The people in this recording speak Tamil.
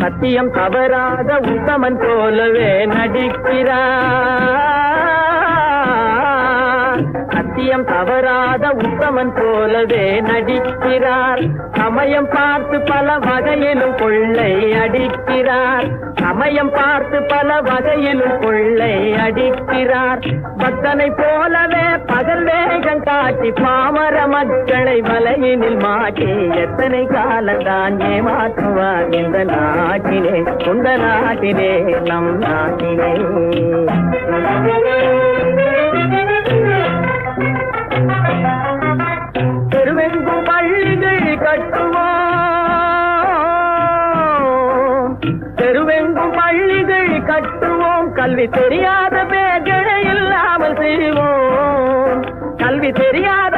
சத்தியம் தவறாத உத்தமன் போலவே நடிக்கிறார். சத்தியம் தவறாத உத்தமன் போலவே நடிக்கிறார். சமயம் பார்த்து பல வகையிலும் கொள்ளை அடிக்கிறார். சமயம் பார்த்து பல வகையிலும் கொள்ளை அடிக்கிறார். பக்தனை போலவே பகல் வேகம் காட்டி பாமர மக்களை வலையினில் மாட்டி எத்தனை காலத்தான் ஏமாற்றுவார் இந்த நாட்டிலே, இந்த நாட்டிலே, நம் நாட்டிலே. தெருவெங்கும் பள்ளிகள் கட்டுவோம், தெருவெங்கும் பள்ளிகள் கட்டுவோம். கல்வி தெரியாத பேர்களை இல்லாமல் செய்வோம், கல்வி தெரியாத